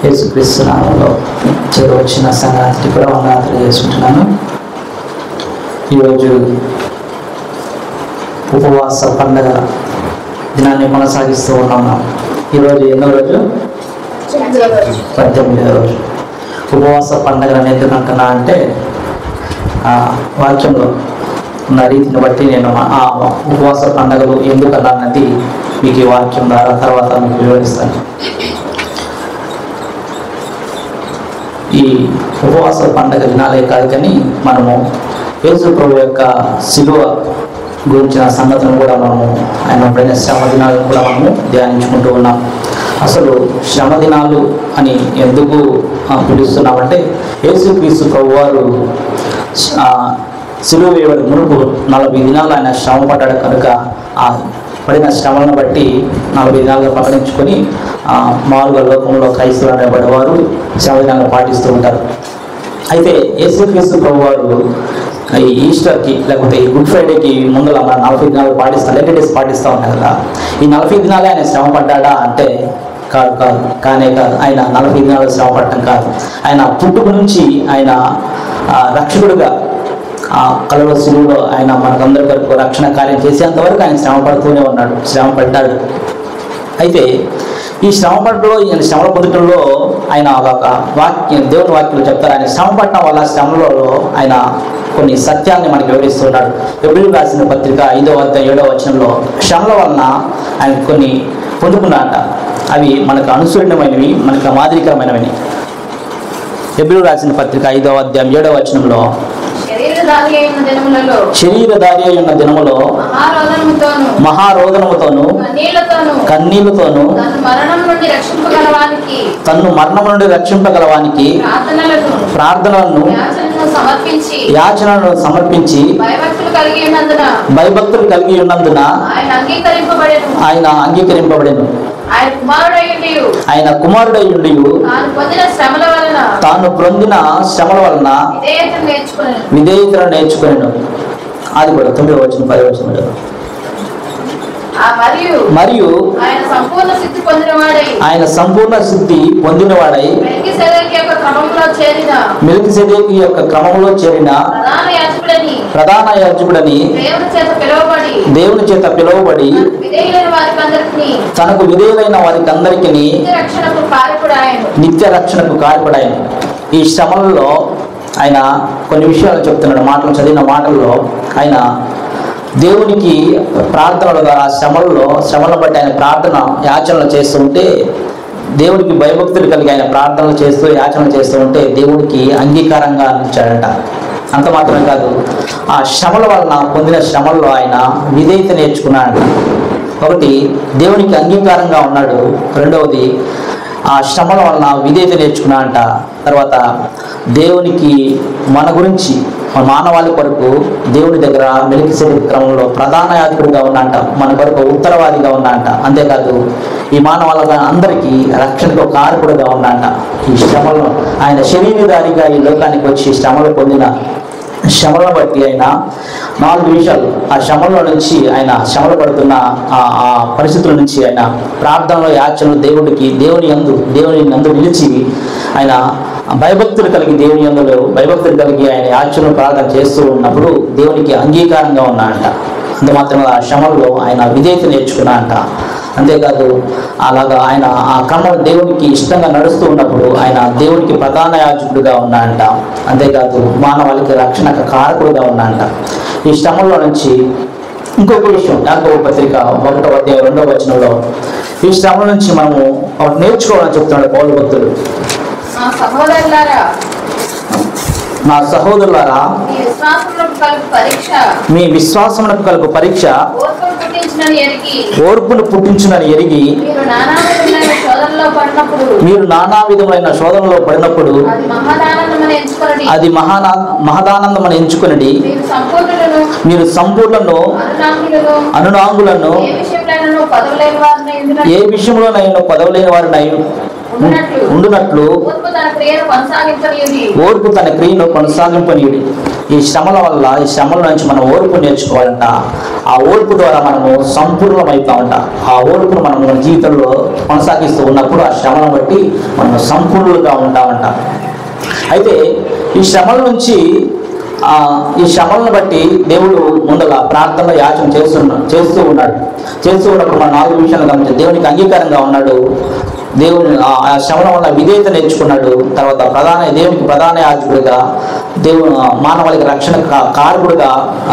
యేసుక్రీస్తు నామములో చేరవచ్చిన సంగతికి కూడా వందనాలు తెలియజేసుకుంటున్నాను. ఈరోజు ఉపవాస పండగ దినాన్ని కొనసాగిస్తూ ఉన్నాము. ఈరోజు ఎన్నో రోజు? 18వ రోజు. ఉపవాస పండగలను ఎందుకు అంటున్నా అంటే వాక్యంలో ఉన్న రీతిని బట్టి నేను ఆ ఉపవాస పండుగలు ఎందుకు అన్నది మీకు ఈ వాక్యం ద్వారా తర్వాత మీకు వివరిస్తాను. ఈ ఉపవాస పండుగ దినాలే కాదు కానీ మనము యేసు ప్రభు యొక్క శిలువ గురించిన సంగతులను కూడా మనము ఆయన పడిన శ్రమ దినాలను కూడా మనము ధ్యానించుకుంటూ ఉన్నాం. అసలు శ్రమ దినాలు అని ఎందుకు పిలుస్తున్నామంటే యేసుక్రీస్తు ప్రభు వారు శిలువ వేయబడి మునుపు 40 దినాలు ఆయన శ్రమ పడ్డాడు కనుక ఆ పడిన శ్రమలను బట్టి 40 దినాలుగా ప్రకటించుకొని మామూలుగా లోకంలో క్రైస్తవులు అనేబడేవారు శ్రమ దినాలను పాటిస్తూ ఉంటారు. అయితే యేసుక్రీస్తు ప్రభు వారు ఈ ఈస్టర్కి లేకపోతే ఈ గుడ్ ఫ్రైడేకి ముందర మన 40 దినాలు పాటిస్తాం, 11 డేస్ పాటిస్తూ ఉంటాం కదా. ఈ 40 దినాలే ఆయన శ్రమ పడ్డా అంటే కానే కాదు. ఆయన 40 దినాలు శ్రమ పడటం కాదు. ఆయన పుట్టుక నుంచి ఆయన రక్షకుడుగా కలువ శిలువలో ఆయన మనకందరి వరకు రక్షణ కార్యం చేసేంతవరకు ఆయన శ్రమ పడుతూనే ఉన్నాడు, శ్రమ పడ్డాడు. అయితే ఈ శ్రమ పడటంలో ఈయన శ్రమల పొందటంలో ఆయన ఒక వాక్యం దేవుని వాక్యంలో చెప్తారు. ఆయన శ్రమ పడటం వల్ల శ్రమలలో ఆయన కొన్ని సత్యాన్ని మనకు వివరిస్తున్నాడు. ఎబ్రిల్ రాసిన పత్రిక 5వ అధ్యాయం 7వ వచనంలో శ్రమల వలన ఆయన కొన్ని పొందుకున్నాట. అవి మనకు అనుసరణమైనవి, మనకు మాదిరికరమైనవి. ఎబ్రిల్ రాసిన పత్రిక 5వ అధ్యాయం 7వ వచనంలో శరీరధారి అయిన దినములో మహారోదనముతోను కన్నీళ్లతోను తన్ను మరణం నుండి రక్షింపగలవానికి ప్రార్థనలను యాచనలను సమర్పించి భయభక్తులు కలిగి ఉన్నందున ఆయన అంగీకరింపబడెను. ఆయన కుమారుడయ్యుండి తాను పొందిన శ్రమల వలన విధేయతను నేర్చుకున్నాను. అది కూడా 9వ వచనం 10వ వచనం. మరియు ఆయన సంపూర్ణ సిద్ధి పొందినవాడై మెల్కీసెదెకు యొక్క క్రమంలో చేరిన ప్రధాన యాజకుడని దేవుని చేత పిలువబడి తనకు విధేయులైన వారికి అందరికీ నిత్య రక్షణకు కారకుడాయన. ఈ శ్రమలలో ఆయన కొన్ని విషయాలు చెప్తున్నాడు. మాటలు చదివిన మాటల్లో ఆయన దేవునికి ప్రార్థనలు ఆ శ్రమలను బట్టి ఆయన ప్రార్థన యాచనలు చేస్తూ ఉంటే దేవునికి భయభక్తులు కలిగి ఆయన ప్రార్థనలు చేస్తూ యాచనలు చేస్తూ ఉంటే దేవునికి అంగీకారంగా అనిపించాడంట. అంత మాత్రమే కాదు, ఆ శ్రమల వలన పొందిన శ్రమల్లో ఆయన విధేయత నేర్చుకున్నాడు. ఒకటి, దేవునికి అంగీకారంగా ఉన్నాడు. రెండవది, ఆ శ్రమల వలన విధేయత నేర్చుకున్నా అంట. తర్వాత దేవునికి మన గురించి మానవాళి కొరకు దేవుని దగ్గర మెల్కీసెదెకు క్రమంలో ప్రధాన యాజకుడిగా ఉన్నంట, మన కొరకు ఉత్తరవాదిగా ఉన్నంట. అంతేకాదు ఈ మానవాళిగా అందరికీ రక్షణకు కారకుడుగా ఉన్నంట. ఈ శ్రమలను ఆయన శరీరధారిగా ఈ లోకానికి వచ్చి శ్రమలు పొందిన శ్రమలను బట్టి ఆయన 4 విషయాలు, ఆ శ్రమల నుంచి ఆయన శ్రమలు పడుతున్న ఆ పరిస్థితుల నుంచి ఆయన ప్రార్థనలో యాచనలు దేవుని యందు నిలిచి ఆయన భయభక్తులు కలిగి భయభక్తులు కలిగి ఆయన యాచనలు ప్రార్థన చేస్తూ ఉన్నప్పుడు దేవునికి అంగీకారంగా ఉన్నాడంట. అంత మాత్రమే ఆ శ్రమల్లో ఆయన విధేయత నేర్చుకున్నా అంట. అంతేకాదు అలాగా ఆయన ఆ క్రమం దేవునికి ఇష్టంగా నడుస్తూ ఉన్నప్పుడు ఆయన దేవునికి ప్రధాన యాజకుడిగా ఉన్నాడంట. అంతేకాదు మానవాళికి రక్షణకు కారకుడుగా ఉన్నాడంట. ఈ శ్రమల్లో నుంచి ఇంకొక విషయం, యాకోబు పత్రిక 1వ అధ్యాయం 2వ వచనంలో ఈ శ్రమల నుంచి మనము ఒకటి నేర్చుకోవాలని చెప్తున్నాడు పౌలు భక్తుడు. నా సహోదరులారా, మీ విశ్వాసమునకు కలుగు పరీక్ష ఓర్పును పుట్టించునని ఎరిగి మీరు నానా విధములైన శోధనలో పడినప్పుడు అది మహదానందమని ఎంచుకొనడి. మీరు సంపూర్ణను అనునాంగులను ఏ విషయంలోనైనా పదవులేని వారినై ఉండునట్లు ఓర్పు తన క్రియను కొనసాగింపనీయుడి. ఈ శ్రమల వల్ల, ఈ శ్రమల నుంచి మనం ఓర్పు నేర్చుకోవాలంట. ఆ ఓర్పు ద్వారా మనము సంపూర్ణమవుతామంట. ఆ ఓర్పును మనం మన జీవితంలో కొనసాగిస్తూ ఉన్నప్పుడు ఆ శ్రమలను బట్టి మనం సంపూర్ణులుగా ఉంటామంట. అయితే ఈ శ్రమల నుంచి, ఈ శ్రమలను బట్టి దేవుడు ముందుగా ప్రార్థనలో యాచన చేస్తూ ఉన్నాడు. చేస్తూ ఉన్నప్పుడు మన 4 విషయాలు గమనించి దేవునికి అంగీకారంగా ఉన్నాడు. దేవుని ఆ శ్రమల వల్ల విధేయత నేర్చుకున్నాడు. తర్వాత దేవునికి ప్రధాన యాజకుడిగా, దేవుడు మానవాళికి రక్షణ కారకుడిగా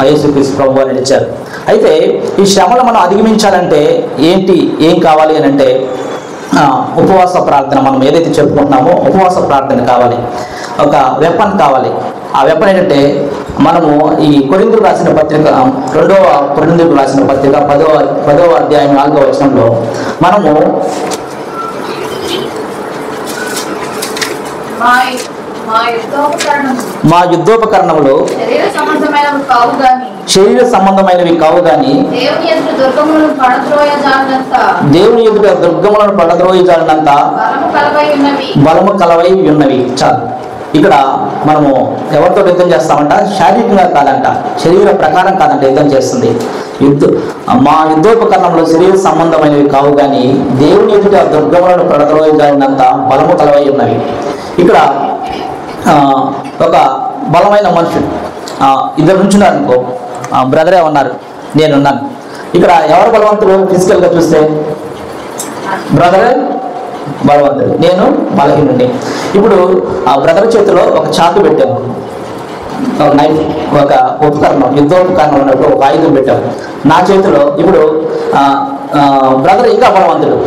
యేసుక్రీస్తు ప్రభువు నిలిచారు. అయితే ఈ శ్రమలు మనం అధిగమించాలంటే ఏం కావాలి అని అంటే ఉపవాస ప్రార్థన. మనం ఏదైతే చెప్పుకుంటున్నామో ఉపవాస ప్రార్థన కావాలి. ఒక వెపన్ కావాలి. ఆ వెపన్ ఏంటంటే మనము ఈ కొరింథీయులకు రాసిన పత్రిక 2వ కొరింథీయులకు రాసిన పత్రిక 10వ అధ్యాయం 4వ వచనంలో మనము మా యుద్ధోపకరణములు శరీర సంబంధమైనవి కావు గాని దేవుని ఎదుట దుర్గములను పడద్రోయజాలనంత బలము కలవై ఉన్నవి. చాలు. ఇక్కడ మనము ఎవరితో యుద్ధం చేస్తామంట? శారీరకంగా కాదంట, శరీర ప్రకారం కాదంట యుద్ధం చేస్తుంది. మా యుద్ధోపకరణంలో శరీర సంబంధమైనవి కావు గాని దేవుని ఎదుట దుర్గములను పడద్రోయజాలనంత బలము కలవై ఉన్నవి. ఇక్కడ ఒక బలమైన మనుషుడు ఇద్దరు నుంచున్నారు అనుకో, బ్రదరే ఉన్నారు, నేనున్నాను. ఇక్కడ ఎవరు బలవంతుడు? ఫిజికల్గా చూస్తే బ్రదరే బలవంతుడు, నేను బలహీనుడిని. ఇప్పుడు ఆ బ్రదర్ చేతిలో ఒక చాకు పెట్టాము, ఒక నైఫ్, ఒక ఉపకరణం, యుద్ధోపకరణం ఉన్నప్పుడు ఒక ఆయుధం పెట్టాము నా చేతిలో. ఇప్పుడు బ్రదర్ ఇంకా బలవంతుడు,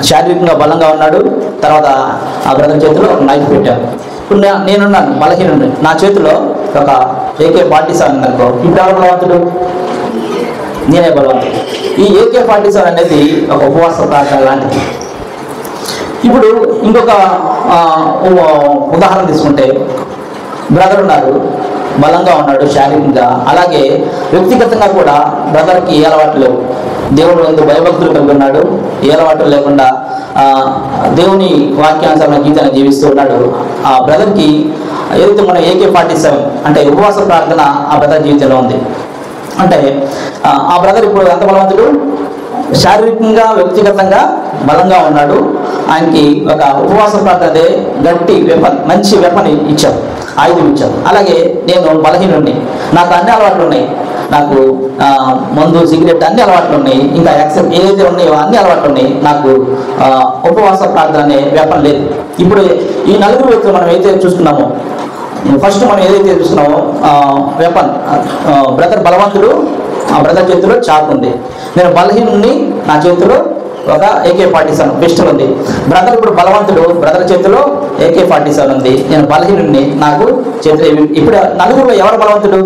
శారీరకంగా బలంగా ఉన్నాడు. తర్వాత ఆ బ్రదర్ చేతిలో ఒక నైఫ్ పెట్టాము. ఇప్పుడు నేనున్నాను, బలహీనుడిని. నా చేతిలో ఒక AK-47 ఉందనుకో, ఇప్పుడు ఎవరు బలవంతుడు? నేనే బలవంతుడు. ఈ AK-47 అనేది ఒక ఉపవాస ప్రార్థన లాంటిది. ఇప్పుడు ఇంకొక ఉదాహరణ తీసుకుంటే, బ్రదర్ ఉన్నారు, బలంగా ఉన్నాడు శారీరకంగా, అలాగే వ్యక్తిగతంగా కూడా బ్రదర్కి ఏ అలవాటు లేవు. దేవుడు ఎందుకు భయభక్తులు కలిగి ఉన్నాడు, ఏ అలవాటు లేకుండా దేవుని వాక్యానుసారమైన గీతాన్ని జీవిస్తూ ఉన్నాడు. ఆ బ్రదర్కి ఏదైతే మన AK-47 అంటే ఉపవాస ప్రార్థన ఆ బ్రదర్ జీవితంలో ఉంది. అంటే ఆ బ్రదర్ ఇప్పుడు ఎంత బలవంతుడు? శారీరకంగా, వ్యక్తిగతంగా బలంగా ఉన్నాడు. ఆయనకి ఒక ఉపవాస ప్రార్థన గట్టి వెపన్, మంచి వెపన్ ఇచ్చాం, ఆయుధం ఇచ్చాం. అలాగే నేను బలహీనుడిని, నాకు అన్ని అలవాట్లు ఉన్నాయి. నాకు మందు, సిగరెట్ అన్ని అలవాట్లు ఉన్నాయి. ఇంకా యాక్సెప్ట్ ఏదైతే ఉన్నాయో అన్ని అలవాట్లు ఉన్నాయి. నాకు ఉపవాస ప్రార్థన అనే వెపన్ లేదు. ఇప్పుడు ఈ 4 వ్యక్తులు మనం ఏదైతే చూసుకున్నామో, ఫస్ట్ మనం ఏదైతే చూస్తున్నామో వెపన్, బ్రదర్ బలవంతుడు, ఆ బ్రదర్ చేతిలో చాకు ఉంది. నేను బలహీనుడిని, నా చేతిలో ఒక AK-47 పిస్టల్ ఉంది. బ్రదర్ ఇప్పుడు బలవంతుడు, బ్రదర్ చేతిలో AK-47 ఉంది. నేను బలహీనుడిని, నాకు చేతిలో. ఇప్పుడు 4లో ఎవరు బలవంతుడు?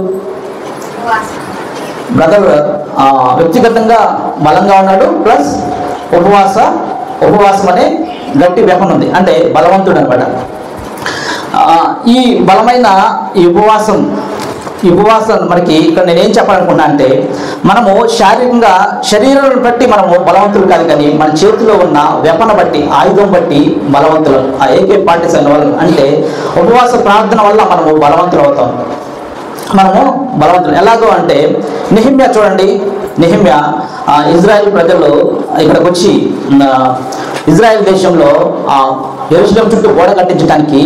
బ్రదర్ వ్యక్తిగతంగా బలంగా ఉన్నాడు, ప్లస్ ఉపవాసం అనే గట్టి వెపన్ ఉంది, అంటే బలవంతుడు అనమాట. ఈ బలమైన ఈ ఉపవాసం మనకి ఇక్కడ నేనేం చెప్పాలనుకున్నా అంటే, మనము శారీరకంగా శరీరాన్ని బట్టి మనము బలవంతులు కాదు, కానీ మన చేతిలో ఉన్న వెపన బట్టి, ఆయుధం బట్టి బలవంతులు. ఆ AK-47 వల్ల అంటే ఉపవాస ప్రార్థన వల్ల మనము బలవంతులు అవుతాం. మనము బలవంతులు ఎలాగో అంటే, నెహెమ్యా చూడండి. నెహెమ్యా ఇజ్రాయెల్ ప్రజలు ఇక్కడికి వచ్చి ఇజ్రాయెల్ దేశంలో యెరూషలేము చుట్టూ గోడ కట్టించడానికి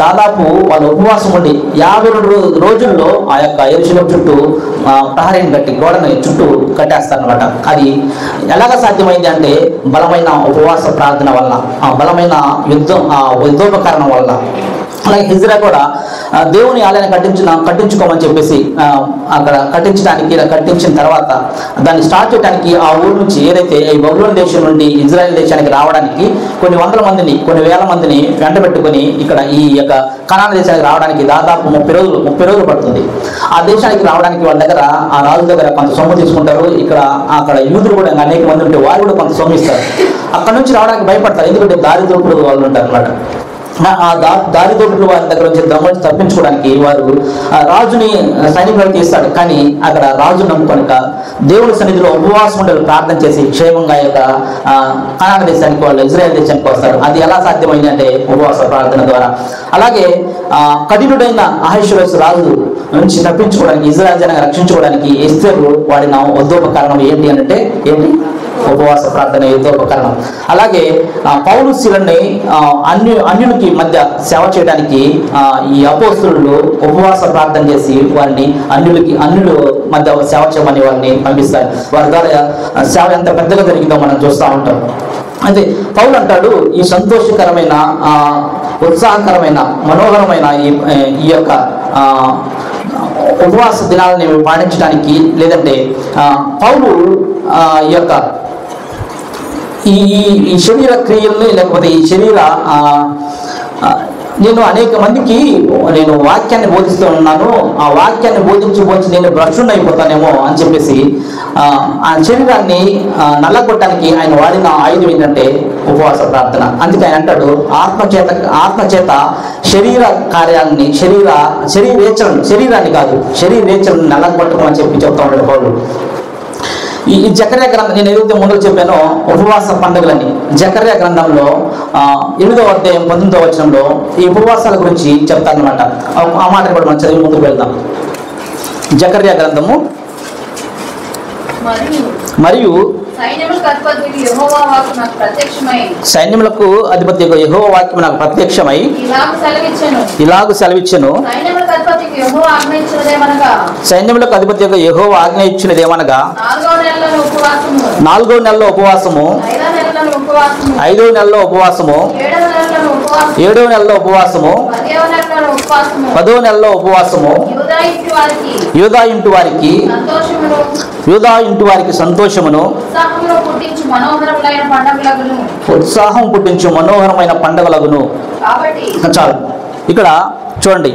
దాదాపు వాళ్ళు ఉపవాసం ఉండి 52 రోజుల్లో ఆ యొక్క యెరూషలేము చుట్టూ ప్రహరీని కట్టి గోడని చుట్టూ కట్టేస్తారనమాట. అది ఎలాగ సాధ్యమైంది అంటే బలమైన ఉపవాస ప్రార్థన వల్ల, బలమైన యుద్ధోపకరణం వల్ల. అలాగే హిజ్రా కూడా దేవుని ఆలయాన్ని కట్టించుకోమని చెప్పేసి అక్కడ కట్టించిన తర్వాత దాన్ని స్టార్ట్ చేయడానికి ఆ ఊరు నుంచి ఏదైతే ఈ బబులోను దేశం నుండి ఇజ్రాయెల్ దేశానికి రావడానికి కొన్ని వందల మందిని, కొన్ని వేల మందిని వెంట పెట్టుకుని ఇక్కడ ఈ యొక్క కనాను దేశానికి రావడానికి దాదాపు 30 రోజులు పడుతుంది. ఆ దేశానికి రావడానికి వాళ్ళ దగ్గర, ఆ రాజు దగ్గర కొంత సొమ్ము తీసుకుంటారు. అక్కడ యూదులు కూడా అనేక మంది ఉంటే వారు కూడా కొంత సొమ్ము ఇస్తారు. అక్కడ నుంచి రావడానికి భయపడతారు, ఎందుకంటే దారిద్రపుడు వాళ్ళు ఉంటారు అన్నమాట. దారిదోపులు వారి దగ్గర నుంచి దొంగలు తప్పించుకోవడానికి వారు రాజుని సైనికులు తీస్తాడు. కానీ అక్కడ రాజు నమ్ముకొనక దేవుడి సన్నిధిలో ఉపవాసం ఉండే ప్రార్థన చేసి క్షేమంగా యొక్క కనాన దేశానికి వాళ్ళు ఇజ్రాయెల్ దేశానికి వస్తారు. అది ఎలా సాధ్యమైంది అంటే ఉపవాస ప్రార్థన ద్వారా. అలాగే కఠినుడైన అహష్వేరోషు రాజు నుంచి తప్పించుకోవడానికి, ఇజ్రాయెల్ జనాన్ని రక్షించుకోవడానికి ఎస్తేరు వాడిన ఉద్యోగకారణం ఏంటి అంటే ఉపవాస ప్రార్థన యుద్ధోపకరణం. అలాగే పౌలు శీలని అన్యులకి మధ్య సేవ చేయడానికి ఈ అపోస్తులు ఉపవాస ప్రార్థన చేసి వారిని అన్యుల మధ్య సేవ చేయమని వారిని పంపిస్తారు. వారి ద్వారా సేవ ఎంత పెద్దగా జరిగిందో మనం చూస్తూ ఉంటాం. అయితే పౌలు అంటాడు, ఈ సంతోషకరమైన ఉత్సాహకరమైన మనోహరమైన ఈ యొక్క ఉపవాస దినాలని పాటించడానికి, లేదంటే పౌలు ఈ యొక్క ఈ శరీర క్రియల్ని, లేకపోతే ఈ శరీర నేను అనేక మందికి నేను వాక్యాన్ని బోధిస్తూ ఉన్నాను, ఆ వాక్యాన్ని బోధించి నేను భ్రష్టుని అయిపోతానేమో అని చెప్పేసి ఆ శరీరాన్ని నల్లగొట్టడానికి ఆయన వాడిన ఆయుధం ఏంటంటే ఉపవాస ప్రార్థన. అందుకే ఆయన అంటాడు, ఆత్మచేత శరీర కార్యాలని శరీరాన్ని కాదు శరీరేచ్ఛలను నల్లగొట్టడం అని చెప్తా ఉంటాడు పౌలు. ఈ జకర్యా గ్రంథం నేను ఏదైతే ముందు చెప్పానో ఉపవాస పండుగలని, జకర్యా గ్రంథంలో 8వ అధ్యాయం 19వ వచనంలో ఈ ఉపవాసాల గురించి చెప్తానమాట. ఆ మాట కూడా మనం చదివి ముందుకు వెళ్దాం. జకర్యా గ్రంథము మరియు సైన్యములకు అధిపతి యెహోవా వాక్యము నాకు ప్రత్యక్షమై ఇలాగు సెలవిచ్చెను. సైన్యములకు అధిపతి యెహోవా ఆజ్ఞ ఇచ్చినదేమనగా 4వ నెలలో ఉపవాసము, 5వ నెలలో ఉపవాసము, 7వ నెలలో ఉపవాసము, 10వ నెలలో ఉపవాసము, యూదా ఇంటి వారికి సంతోషమును ఉత్సాహం పుట్టించు మనోహరమైన పండుగలగును. చాలు. ఇక్కడ చూడండి,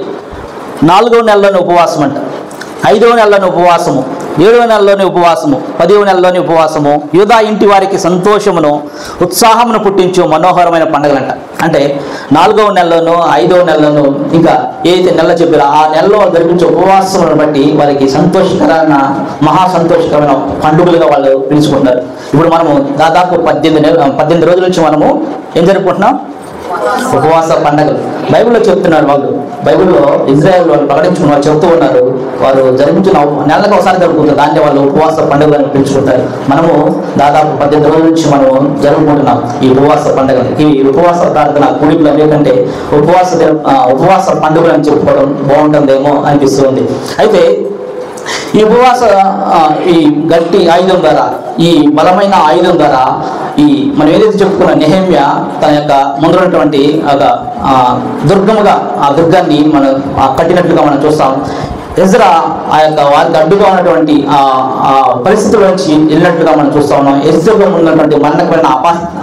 4వ నెలలోని ఉపవాసం అంట, 5వ నెలలోని ఉపవాసము, 7వ నెలలోని ఉపవాసము, 10వ నెలలోని ఉపవాసము, యూదా ఇంటి వారికి సంతోషమును ఉత్సాహమును పుట్టించు మనోహరమైన పండుగలంట. అంటే 4వ నెలలోనూ 5వ నెలలోనూ ఇంకా ఏదైతే నెలలో చెప్పారో ఆ నెలలో జరిపించే ఉపవాసములను బట్టి వారికి సంతోషకరమైన మహా సంతోషకరమైన పండుగలుగా వాళ్ళు పిలుచుకుంటారు. ఇప్పుడు మనము దాదాపు 18 రోజుల నుంచి మనము ఏం జరుపుకుంటున్నాం? ఉపవాస పండుగలు. బైబిల్లో చెప్తున్నారు వాళ్ళు, బైబిల్లో ఇజ్రాయెల్ వాళ్ళు ప్రకటించుకున్న వాళ్ళు చెప్తూ ఉన్నారు, వారు జరిపించిన నెలకు ఒకసారి జరుపుకుంటారు, దాన్ని వాళ్ళు ఉపవాస పండుగలను పిలుచుకుంటారు. మనము దాదాపు 18 రోజుల నుంచి మనము జరుపుకుంటున్నాం ఈ ఉపవాస పండుగలు. ఈ ఉపవాస ప్రార్థన కూడికలు ఎందుకంటే ఉపవాస పండుగలు అని చెప్పుకోవడం బాగుంటుందేమో అనిపిస్తుంది. అయితే ఈ ఉపవాస ఈ గట్టి ఆయుధం ద్వారా, ఈ బలమైన ఆయుధం ద్వారా మనం ఏదైతే చెప్పుకున్న నెహెమ్యా తన యొక్క ముందున్నటువంటి ఒక దుర్గముగా ఆ దుర్గాన్ని మనం కట్టినట్లుగా మనం చూస్తాం. ఎజ్రా ఆ యొక్క వారికి అడ్డుగా ఉన్నటువంటి పరిస్థితుల నుంచి వెళ్ళినట్లుగా మనం చూస్తా ఉన్నాం. ఎజ్రాలో ఉన్నటువంటి మరణకమైన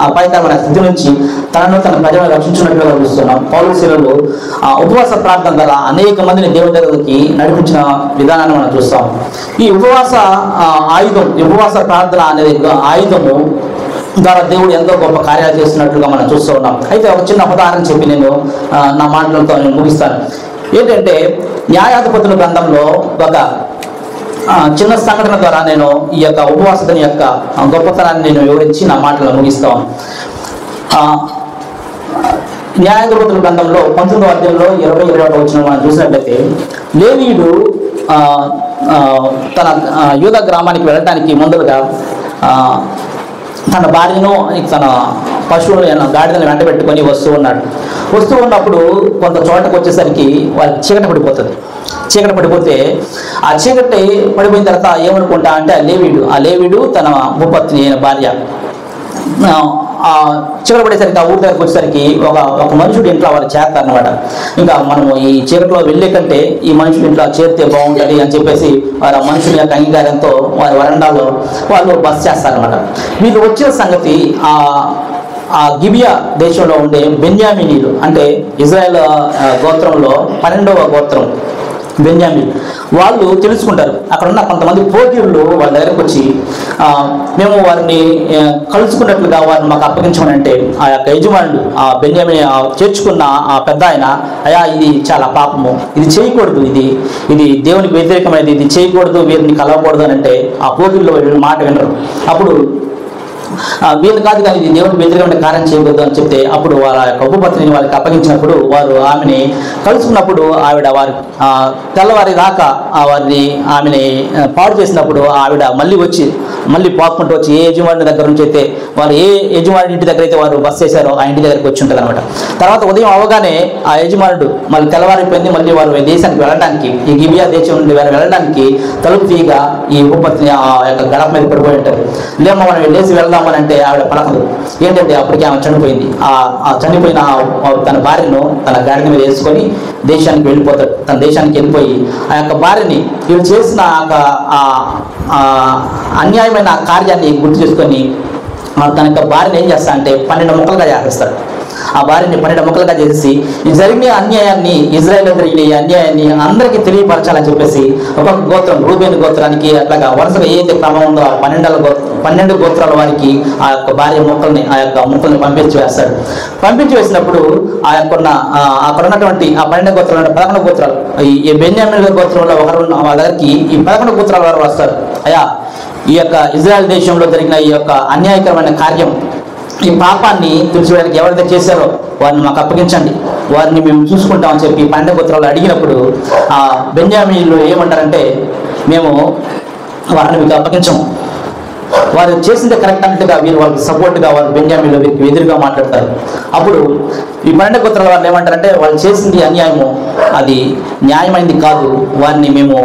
అపాయకరమైన స్థితి నుంచి తన ప్రజలను రక్షించినట్లుగా చూస్తున్నాం. పౌలు శీలలు ఉపవాస ప్రార్థన ద్వారా అనేక మందిని దేవుని దగ్గరికి నడిపించిన విధానాన్ని మనం చూస్తాం. ఈ ఉపవాస ఆయుధం, ఉపవాస ప్రార్థన అనేది ఆయుధము ద్వారా దేవుడు ఎంతో గొప్ప కార్యాలు చేస్తున్నట్లుగా మనం చూస్తూ ఉన్నాం. అయితే ఒక చిన్న ఉదాహరణ చెప్పి నేను నా మాటలతో నేను ముగిస్తాను. ఏంటంటే న్యాయాధిపతుల గ్రంథంలో ఒక చిన్న సంఘటన ద్వారా నేను ఈ యొక్క ఉపవాసతని యొక్క గొప్పతనాన్ని నేను వివరించి నా మాటలను ముగిస్తాను. న్యాయాధిపతుల గ్రంథంలో 19వ అధ్యాయంలో 20-21 వచనం మనం చూసినట్లయితే, లేవీయుడు తన యూదా గ్రామానికి వెళ్ళడానికి ముందుగా తన భార్యను తన పశువులను గాడిదలను వెంట పెట్టుకొని వస్తూ ఉన్నప్పుడు కొంత చోటకు వచ్చేసరికి వాళ్ళకి చీకటి పడిపోతే ఆ చీకటి పడిపోయిన తర్వాత ఏమనుకుంటా అంటే ఆ లేవీడు తన భూపత్ని అయిన భార్య చీకటి పడేసరికి ఆ ఊరి దగ్గరకు వచ్చేసరికి ఒక మనుషుడు ఇంట్లో వారు చేస్తారనమాట. ఇంకా మనము ఈ చీకటిలో వెళ్ళే కంటే ఈ మనుషుడు ఇంట్లో చేరితే బాగుంటుంది అని చెప్పేసి వారు ఆ మనుషుని యొక్క అంగీకారంతో వారి వరండాలో వాళ్ళు బస్ చేస్తారనమాట. వీళ్ళు వచ్చిన సంగతి ఆ గిబియా దేశంలో ఉండే బెన్యామీనీలు, అంటే ఇజ్రాయెల్ గోత్రంలో 12వ గోత్రం, బెన్యామీన్ వాళ్ళు తెలుసుకుంటారు. అక్కడ ఉన్న కొంతమంది పోటీలు వాళ్ళ దగ్గరకు వచ్చి మేము వారిని కలుసుకున్నట్లుగా వారిని మాకు అప్పగించమని అంటే ఆ యొక్క యజమానుడు ఆ బెన్యామీన్ చేర్చుకున్న ఆ పెద్ద ఆయన, అయ్యా ఇది చాలా పాపము, ఇది చేయకూడదు, ఇది దేవునికి వ్యతిరేకమైనది, ఇది చేయకూడదు, వీరిని కలవకూడదు అని అంటే ఆ పోటీల్లో మాట వినరు. అప్పుడు వీళ్ళు కాదు కానీ ఇది దేవుడికి వ్యతిరేకమైన కార్యం చేయకూడదు అని చెప్తే అప్పుడు వాళ్ళ యొక్క ఉపపత్నిని వాళ్ళకి అప్పగించినప్పుడు వారు ఆమెని కలుసుకున్నప్పుడు ఆవిడ వారి తెల్లవారి దాకా ఆమెని పాడు చేసినప్పుడు ఆవిడ మళ్ళీ పాక్కుంటూ వచ్చి ఏ యజమాని దగ్గర నుంచి అయితే వారు ఏ యజమాని ఇంటి దగ్గర అయితే వారు బస్ చేశారో ఆ ఇంటి దగ్గరికి వచ్చి ఉంటుంది అనమాట. తర్వాత ఉదయం అవగానే ఆ యజమానుడు మళ్ళీ తెల్లవారిపోయింది, మళ్ళీ వారు దేశానికి వెళ్ళడానికి, ఈ గిబియా దేశం నుండి వారు వెళ్ళడానికి తలుపు తీయగా ఈ ఉపపత్ని ఆ యొక్క గడప మీద పడిపోయి ఉంటుంది. లేమో మనం వెళ్ళేసి వెళ్దామని అంటే ఆవిడ పలకదు. ఏంటంటే అప్పటికి ఆమె చనిపోయింది. ఆ చనిపోయిన తన భార్యను తన గాడిద మీద వేసుకొని దేశానికి వెళ్ళిపోతాడు. తన దేశానికి వెళ్ళిపోయి ఆ యొక్క భార్యని వీళ్ళు చేసిన అన్యాయమైన కార్యాన్ని గుర్తు చేసుకొని తన యొక్క భార్యను ఏం చేస్తా అంటే 12 ముక్కలుగా చేస్తాడు. ఆ భార్యని 12 ముక్కలుగా చేసేసి ఈ జరిగిన అన్యాయాన్ని, ఇజ్రాయేల్లో జరిగిన ఈ అన్యాయాన్ని అందరికీ తెలియపరచాలని చెప్పేసి ఒక గోత్రం, రూబేను గోత్రానికి అట్లాగా వరుసగా ఏదైతే క్రమం ఉందో ఆ 12 గోత్రాల వారికి ఆ యొక్క భార్య ముక్కల్ని పంపించి వేస్తాడు. పంపించి వేసినప్పుడు అక్కడ ఉన్నటువంటి ఆ 12 గోత్రాలు 11 గోత్రాలు, ఈ బెన్యామీన్ గోత్రంలో ఒకరు వాళ్ళ దగ్గరికి ఈ 11 గోత్రాల వారు వస్తారు. అయ్యా ఈ యొక్క ఇజ్రాయెల్ దేశంలో జరిగిన ఈ యొక్క అన్యాయకరమైన కార్యం, ఈ పాపాన్ని తుడిచివేయడానికి ఎవరైతే చేశారో వారిని మాకు అప్పగించండి, వారిని మేము చూసుకుంటామని చెప్పి 12 గోత్రాలు అడిగినప్పుడు ఆ బెన్యామీన్లు ఏమంటారంటే మేము వారిని మీకు అప్పగించము, వారు చేసిందే కరెక్ట్ అన్నట్టుగా వీరు వాళ్ళకి సపోర్ట్గా వారు బెన్యామీన్లు వీరికి ఎదురుగా మాట్లాడతారు. అప్పుడు ఈ 12 గోత్రాల వాళ్ళు ఏమంటారంటే వాళ్ళు చేసింది అన్యాయము, అది న్యాయమైంది కాదు, వారిని మేము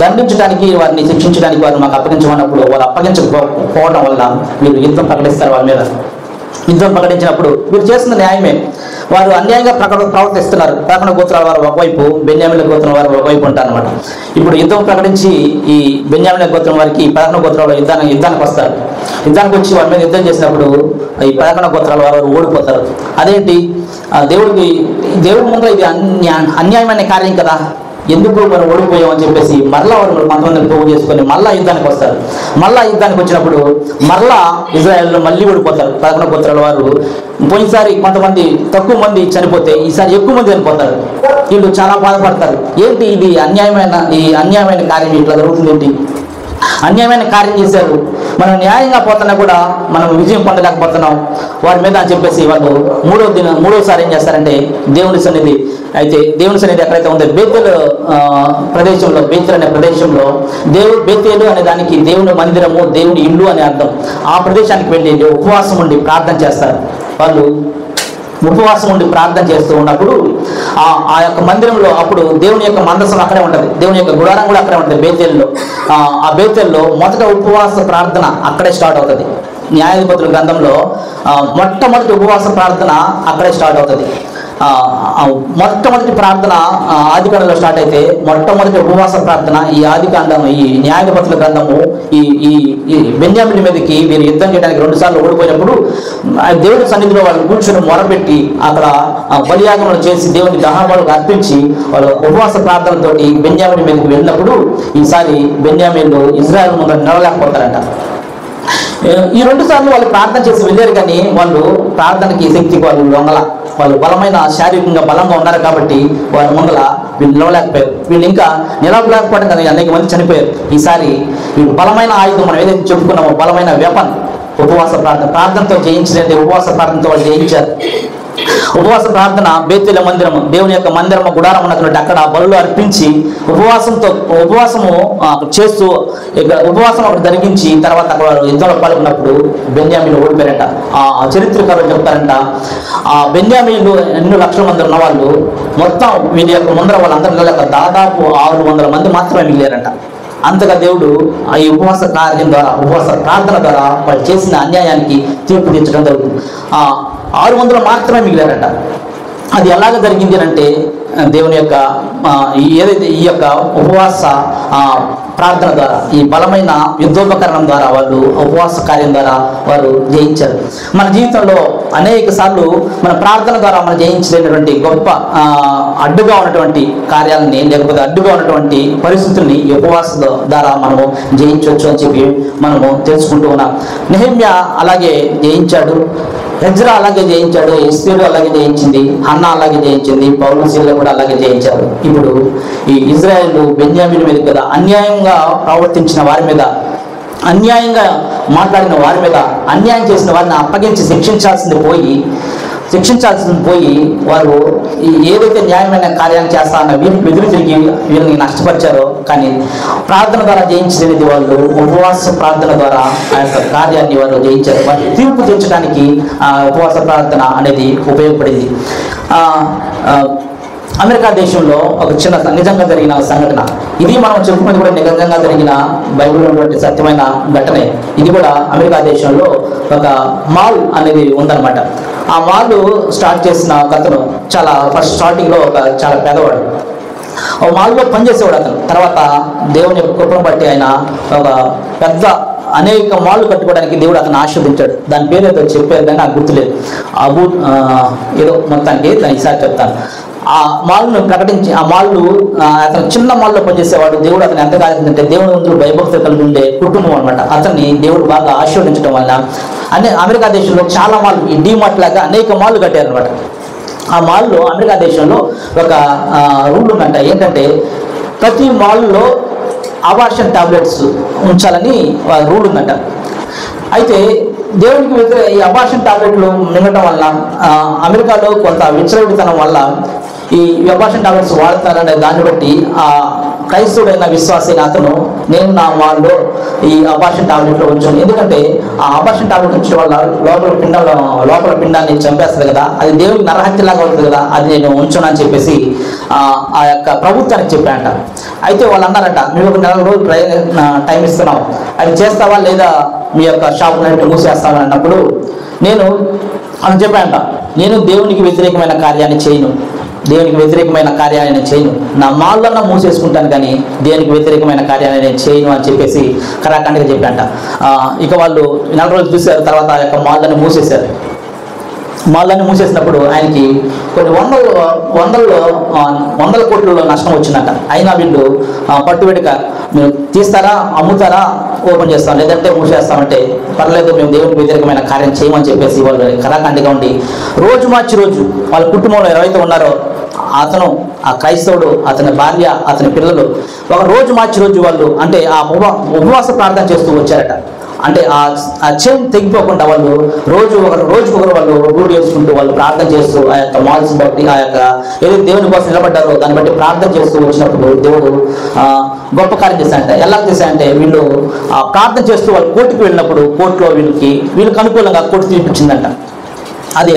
దండించడానికి వారిని శిక్షించడానికి వారు మాకు అప్పగించమన్నప్పుడు వారు అప్పగించకపోవడం వల్ల మీరు యుద్ధం ప్రకటిస్తారు. వాళ్ళ మీద యుద్ధం ప్రకటించినప్పుడు వీరు చేస్తున్న న్యాయమే, వారు అన్యాయంగా ప్రవర్తిస్తున్నారు. 11 గోత్రాల వారు ఒకవైపు, బెన్యామీన్ గోత్రం వారు ఒకవైపు ఉంటారు అనమాట. ఇప్పుడు యుద్ధం ప్రకటించి ఈ బెన్యామీన్ గోత్రం వారికి 11 గోత్రాల యుద్ధానికి వస్తారు. యుద్ధానికి వచ్చి వాళ్ళ మీద యుద్ధం చేసినప్పుడు ఈ 11 గోత్రాల వారు ఓడిపోతారు. అదేంటి, దేవుడి ముందు ఇది అన్యాయమైన కార్యం కదా, ఎందుకు మనం ఓడిపోయామని చెప్పేసి మరలా వారు కొంతమందిని పోగు చేసుకొని మళ్ళా యుద్ధానికి వస్తారు. మళ్ళా యుద్ధానికి వచ్చినప్పుడు మరలా ఇజ్రాయెల్లో మళ్ళీ ఓడిపోతారు. 11 గోత్రాల వారు పోయినసారి కొంతమంది తక్కువ మంది చనిపోతే ఈసారి ఎక్కువ మంది చనిపోతారు. వీళ్ళు చాలా బాధపడతారు. ఏంటి ఇది అన్యాయమైన కార్యం ఇట్లా జరుగుతుంది, ఏంటి అన్యాయమైన కార్యం చేశారు, మనం న్యాయంగా పోతున్నా కూడా మనం విజయం పొందలేకపోతున్నాం వారి మీద అని చెప్పేసి వాళ్ళు మూడోసారి ఏం చేస్తారంటే దేవుని సన్నిధి ఎక్కడైతే ఉందో బేతేలు ప్రదేశంలో, బేతేలు అనే ప్రదేశంలో బేతేలు అనే దానికి దేవుని మందిరము, దేవుని ఇల్లు అనే అర్థం. ఆ ప్రదేశానికి వెళ్ళి ఉపవాసం ఉండి ప్రార్థన చేస్తారు. వాళ్ళు ఉపవాసం ఉండి ప్రార్థన చేస్తూ ఉన్నప్పుడు ఆ యొక్క మందిరంలో అప్పుడు దేవుని యొక్క మందసం అక్కడే ఉంటుంది, దేవుని యొక్క గుడారం కూడా అక్కడే ఉంటుంది బేతేల్లో. ఆ బేతేల్లో మొదట ఉపవాస ప్రార్థన అక్కడే స్టార్ట్ అవుతుంది. న్యాయాధిపతుల గ్రంథంలో మొట్టమొదటి ఉపవాస ప్రార్థన అక్కడే స్టార్ట్ అవుతుంది. మొట్టమొదటి ప్రార్థన ఆదికాండంలో స్టార్ట్ అయితే మొట్టమొదటి ఉపవాస ప్రార్థన ఈ ఆదికాండం, ఈ న్యాయాధిపతుల గ్రంథము ఈ బెన్యామీన్ మీదకి వీరు యుద్ధం చేయడానికి 2 సార్లు ఓడిపోయినప్పుడు దేవుడి సన్నిధిలో వాళ్ళు కూర్చొని మొరపెట్టి అక్కడ బలియాగములు చేసి దేవుని దహనబలులు అర్పించి వాళ్ళు ఉపవాస ప్రార్థనతో బెన్యామీన్ మీదకి వెళ్ళినప్పుడు ఈసారి బెన్యామీన్లు ఇజ్రాయెల్ ముందు నిలవలేకపోతారంట. ఈ 2 సార్లు వాళ్ళు ప్రార్థన చేసి వెళ్ళారు, కానీ వాళ్ళు ప్రార్థనకి శక్తికి వాళ్ళు బలమైన శారీరకంగా బలంగా ఉన్నారు కాబట్టి వారి ముందల వీళ్ళు నిలవలేకపోయారు. వీళ్ళు ఇంకా నిలవలేకపోవడం కదా అనేక మంది చనిపోయారు. ఈసారి వీళ్ళు బలమైన ఆయుధం, మనం ఏదైతే చెప్పుకున్నామో బలమైన వెపన్ ఉపవాస ప్రార్థనతో జయించినట్టు ఉపవాస ప్రార్థనతో వాళ్ళు జయించారు. ఉపవాస ప్రార్థన బేతేలు మందిరము, దేవుని యొక్క మందిరము గుడారం ఉన్నటువంటి అక్కడ బలులు అర్పించి ఉపవాసము చేస్తూ ఉపవాసం అక్కడ జరిగించి తర్వాత అక్కడ యుద్ధంలో పాల్గొన్నప్పుడు బెన్యామీన్ ఓడిపోయారంట. ఆ చరిత్రకారులు చెప్తారంట ఆ బెన్యామీన్లు ఎన్నో లక్షల మంది ఉన్న వాళ్ళు మొత్తం వీళ్ళ యొక్క ముందర వాళ్ళందరూ దాదాపు 600 మంది మాత్రమే మిగిలారంట. అంతగా దేవుడు ఈ ఉపవాస కార్యం ద్వారా, ఉపవాస ప్రార్థన ద్వారా వాళ్ళు చేసిన అన్యాయానికి తీర్పు తీర్చడం జరుగుతుంది. 600 మాత్రమే మిగిలారంట. అది ఎలాగ జరిగింది అంటే దేవుని యొక్క ఏదైతే ఈ యొక్క ఉపవాస ప్రార్థన ద్వారా, ఈ బలమైన యుద్ధోపకరణం ద్వారా, వాళ్ళు ఉపవాస కార్యం ద్వారా వారు జయించారు. మన జీవితంలో అనేక సార్లు మన ప్రార్థన ద్వారా మనం జయించలేనటువంటి గొప్ప అడ్డుగా ఉన్నటువంటి కార్యాలని, లేకపోతే అడ్డుగా ఉన్నటువంటి పరిస్థితుల్ని ఈ ఉపవాస ద్వారా మనము జయించవచ్చు అని చెప్పి మనము తెలుసుకుంటూ ఉన్నాం. నెహెమ్యా అలాగే జయించాడు, ఎజ్రా అలాగే జయించాడు, ఎస్తేరు అలాగే జయించింది, హన్నా అలాగే జయించింది, పౌలు శీల కూడా అలాగే జయించారు. ఇప్పుడు ఈ ఇజ్రాయేలు బెన్యామీను మీద కదా అన్యాయంగా ప్రవర్తించిన వారి మీద, అన్యాయంగా మాట్లాడిన వారి మీద, అన్యాయం చేసిన వారిని అప్పగించి శిక్షించాల్సింది పోయి వారు ఏదైతే న్యాయమైన కార్యాన్ని చేస్తారన్న వీరికి ఎదురు తిరిగి వీళ్ళని నష్టపరిచారో, కానీ ప్రార్థన ద్వారా జయించలేనిది వాళ్ళు ఉపవాస ప్రార్థన ద్వారా ఆ యొక్క కార్యాన్ని వారు జయించారు. వారి తీర్పు తెచ్చడానికి ఆ ఉపవాస ప్రార్థన అనేది ఉపయోగపడింది. అమెరికా దేశంలో ఒక చిన్న నిజంగా జరిగిన సంఘటన, ఇది మనం చెప్పుకున్నది కూడా నిజంగా జరిగిన బైబిల్లో ఉన్నటువంటి సత్యమైన ఘటనే. ఇది కూడా అమెరికా దేశంలో ఒక మాల్ అనేది ఉందన్నమాట. ఆ మాల్ స్టార్ట్ చేసిన అతను ఫస్ట్ స్టార్టింగ్లో చాలా పేదవాడు. ఒక మాల్లో పనిచేసేవాడు అతను. తర్వాత దేవుని కృపను బట్టి ఆయన ఒక పెద్ద అనేక మాళ్ళు కట్టుకోవడానికి దేవుడు అతను ఆశీర్వదించాడు. దాని పేరు ఏదో చెప్పారు కానీ నాకు గుర్తులేదు. ఏదో మొత్తానికి దాన్ని ఈసారి చెప్తాను. ఆ మాల్ను ప్రకటించి, ఆ మాల్లు అతను చిన్న మాల్లో పనిచేసేవాడు. దేవుడు అతను ఎంత కాదంటే దేవుని ముందు భయభక్తులు కలిగి ఉండే కుటుంబం అనమాట. అతన్ని దేవుడు బాగా ఆశీర్వదించడం వల్ల అమెరికా దేశంలో చాలా మాల్లు, ఈ డీమార్ట్ లాగా అనేక మాల్లు కట్టారు అనమాట. ఆ మాల్లో అమెరికా దేశంలో ఒక రూల్ ఉందంట. ఏంటంటే ప్రతి మాల్లో అబార్షన్ టాబ్లెట్స్ ఉంచాలని రూల్ ఉందంట. అయితే దేవునికి వ్యతిరేక ఈ అబార్షన్ టాబ్లెట్లు మింగటం వల్ల అమెరికాలో కొంత విచ్చలవిడితనం వల్ల ఈ అబార్షన్ టాబ్లెట్స్ వాడతారనే దాన్ని బట్టి ఆ క్రైస్తవుడైన విశ్వాసైన అతను నేను నా వాళ్ళు ఈ అబార్షన్ టాబ్లెట్లో ఉంచాను. ఎందుకంటే ఆ అబార్షన్ టాబ్లెట్ ఉంచడం వల్ల లోపల పిండాన్ని చంపేస్తుంది కదా, అది దేవునికి నరహత్యలాగా ఉంటుంది కదా, అది నేను ఉంచను అని చెప్పేసి ఆ యొక్క ప్రభుత్వానికి చెప్పానంట. అయితే వాళ్ళు అన్నారంట, మేము ఒక 4 రోజులు టైం ఇస్తున్నాం, అది చేస్తావా లేదా మీ యొక్క షాప్ నైట్ మూసేస్తామని అన్నప్పుడు నేను చెప్పానంట, నేను దేవునికి వ్యతిరేకమైన కార్యాన్ని చేయను, నా మాళ్ళన్నా మూసేసుకుంటాను కానీ దేవునికి వ్యతిరేకమైన కార్యాన్ని నేను చేయను అని చెప్పేసి కరాఖండిగా చెప్పానంట. ఇక వాళ్ళు 4 రోజులు చూశారు. తర్వాత ఆ యొక్క మాళ్ళని మూసేసినప్పుడు ఆయనకి కొన్ని వందల కోట్లలో నష్టం వచ్చిందంట. అయినా వీళ్ళు పట్టుబడిక మీరు తీస్తారా, అమ్ముతారా, ఓపెన్ చేస్తాం, లేదంటే మూసేస్తామంటే పర్లేదు, మేము దేవునికి వ్యతిరేకమైన కార్యం చేయమని చెప్పేసి వాళ్ళు కరాఖండిగా ఉండి రోజు మార్చి రోజు వాళ్ళ కుటుంబంలో ఎవరైతే ఉన్నారో అతను, ఆ క్రైస్తవుడు, అతని భార్య, అతని పిల్లలు ఒక రోజు మార్చి రోజు వాళ్ళు అంటే ఆ ఉపవాస ప్రార్థన చేస్తూ వచ్చారట. అంటే ఆ చైన్ తెగిపోకుండా వాళ్ళు రోజుకొకరు వాళ్ళు రూఢి చేసుకుంటూ వాళ్ళు ప్రార్థన చేస్తూ ఆ యొక్క మాల్స్ బట్టి ఆ యొక్క ఏదైతే దేవుని కోసం నిలబడ్డారో దాన్ని బట్టి ప్రార్థన చేస్తూ వచ్చినప్పుడు దేవుడు గొప్ప కార్యం చేశాడంట. ఎలా చేశాడంటే వీళ్ళు ప్రార్థన చేస్తూ వాళ్ళు కోర్టుకు వెళ్ళినప్పుడు కోర్టులో వీళ్ళకి అనుకూలంగా కోర్టు తీర్పిచ్చిందంట. అది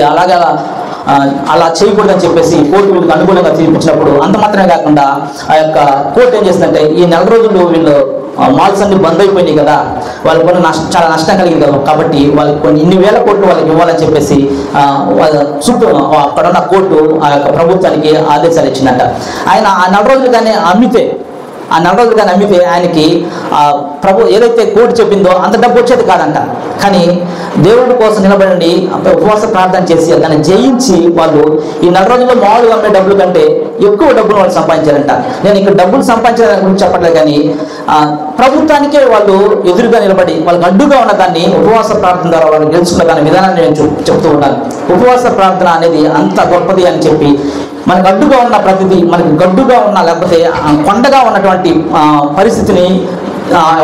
అలా చేయకూడదని చెప్పేసి కోర్టు వీళ్ళకి అనుకూలంగా తీర్పించినప్పుడు అంత మాత్రమే కాకుండా ఆ యొక్క కోర్టు ఏం చేస్తుందంటే ఈ 4 రోజులు వీళ్ళు మాల్స్ అన్ని బంద్ అయిపోయినాయి కదా, వాళ్ళకి చాలా నష్టం కలిగింది కాబట్టి వాళ్ళకి ఇన్ని వేల కోట్లు వాళ్ళకి ఇవ్వాలని చెప్పేసి అక్కడున్న కోర్టు ఆ యొక్క ప్రభుత్వానికి ఆదేశాలు ఇచ్చిందంట. ఆయన ఆ 4 రోజులు కానీ అమ్మితే ఆయనకి ప్రభు ఏదైతే కోర్టు చెప్పిందో అంత డబ్బు వచ్చేది కాదంట. కానీ దేవుడి కోసం నిలబడండి ఉపవాస ప్రార్థన చేసి దాన్ని జయించి వాళ్ళు ఈ 4 రోజుల్లో మామూలుగా అమ్మే డబ్బుల కంటే ఎక్కువ డబ్బులు వాళ్ళు సంపాదించారంట. నేను ఇక్కడ డబ్బులు సంపాదించడానికి గురించి చెప్పట్లేదు, కానీ ప్రభుత్వానికే వాళ్ళు ఎదురుగా నిలబడి వాళ్ళకి అడ్డుగా ఉన్న దాన్ని ఉపవాస ప్రార్థన ద్వారా వాళ్ళు గెలుచుకున్న దాని విధానాన్ని నేను చెప్తూ ఉన్నాను. ఉపవాస ప్రార్థన అనేది అంత గొప్పది అని చెప్పి మనకు అడ్డుగా ఉన్న ప్రతిదీ, మనకి గడ్డుగా ఉన్న లేకపోతే కొండగా ఉన్నటువంటి పరిస్థితిని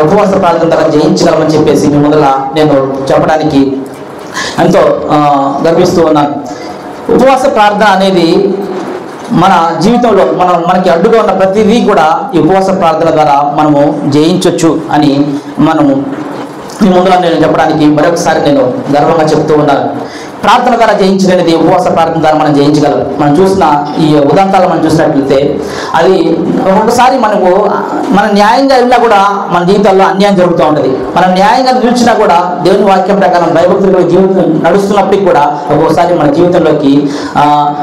ఉపవాస ప్రార్థన ద్వారా జయించగలమని చెప్పేసి మీ ముందర నేను చెప్పడానికి ఎంతో గర్విస్తూ ఉన్నాను. ఉపవాస ప్రార్థన అనేది మన జీవితంలో మనకి అడ్డుగా ఉన్న ప్రతిదీ కూడా ఈ ఉపవాస ప్రార్థన ద్వారా మనము జయించవచ్చు అని మనము మీ ముందర నేను చెప్పడానికి మరొకసారి నేను గర్వంగా చెప్తూ ఉన్నాను. ప్రార్థన ద్వారా జయించలేనిది ఉపవాస ప్రార్థన ద్వారా మనం జయించగలం. మనం చూసిన ఈ ఉదంతాలు మనం చూసినట్లయితే అది ఒక్కొక్కసారి మన న్యాయంగా వెళ్ళినా కూడా మన జీవితాల్లో అన్యాయం జరుగుతూ ఉంటుంది. మనం న్యాయంగా నిలిచినా కూడా దేవుని వాక్యం ప్రకారం భయభక్తులు జీవితం నడుస్తున్నప్పటికీ కూడా ఒక్కొక్కసారి మన జీవితంలోకి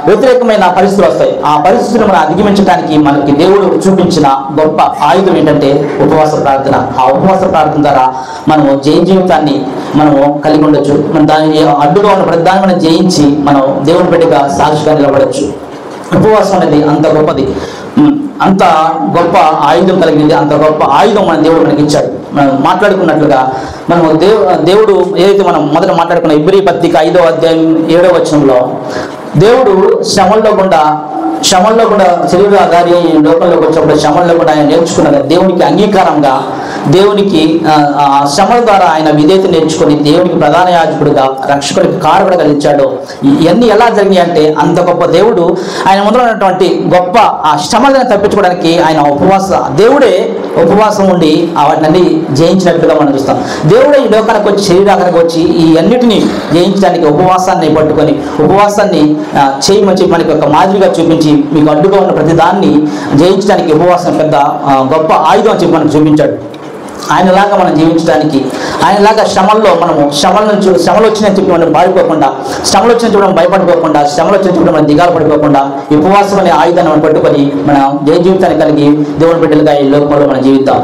వ్యతిరేకమైన పరిస్థితులు వస్తాయి. ఆ పరిస్థితులు మనం అధిగమించడానికి మనకి దేవుడు చూపించిన గొప్ప ఆయుధం ఏంటంటే ఉపవాస ప్రార్థన. ఆ ఉపవాస ప్రార్థన ద్వారా మనము జయ జీవితాన్ని మనము కలిగి ఉండొచ్చు. మన దాని అడ్డుగా ఉన్న ప్రతి దాన్ని మనం జయించి మనం దేవుని బిడ్డగా సాక్షిగా నిలబడచ్చు. ఉపవాసం అనేది అంత గొప్పది, అంత గొప్ప ఆయుధం కలిగింది, అంత గొప్ప ఆయుధం మన దేవుడు మనకి ఇచ్చాడు. మనం మాట్లాడుకున్నట్లుగా మనము దేవుడు ఏదైతే మనం మొదట మాట్లాడుకున్న ఇబ్రీ పత్రిక 5వ అధ్యాయం 7వ వచనంలో దేవుడు శ్రమల్లో గుండా శరీరాధారి లోకంలోకి వచ్చినప్పుడు శ్రమల్లో కూడా ఆయన నేర్చుకున్నది దేవునికి అంగీకారంగా, దేవునికి శ్రమల ద్వారా ఆయన విధేయత నేర్చుకొని దేవునికి ప్రధాన యాజకుడిగా రక్షకుడికి కారకుడిగా నిలిచాడు. ఇవన్నీ ఎలా జరిగాయి అంటే అంత గొప్ప దేవుడు ఆయన ముందు ఉన్నటువంటి గొప్ప ఆ శ్రమలను తప్పించుకోవడానికి ఆయన దేవుడే ఉపవాసం ఉండి వాటిని జయించినట్లుగా మనం చూస్తాం. దేవుడే ఈ లోకానికి వచ్చి శరీరాకానికి వచ్చి ఈ అన్నిటినీ జయించడానికి ఉపవాసాన్ని పట్టుకొని ఉపవాసాన్ని చేయమని చెప్పి మనకి ఒక మాదిరిగా చూపించి మీకు అడ్డుగా ఉన్న ప్రతి దాన్ని జయించడానికి ఉపవాసం పెద్ద గొప్ప ఆయుధం అని చెప్పి మనకు చూపించాడు. ఆయనలాగా మనం జీవించడానికి, ఆయనలాగా శ్రమలు వచ్చినాయని చెప్పి మనం పారిపోకుండా, శ్రమలు వచ్చిన చెప్పి మనం భయపడిపోకుండా, శ్రమలు వచ్చిన చెప్పి మనం దిగాలు పడిపోకుండా ఉపవాసం అనే ఆయుధాన్ని మనం పట్టుకొని మనం జయ జీవితాన్ని కలిగి దేవుని బిడ్డలుగా ఈ లోకంలో మనం జీవిద్దాం.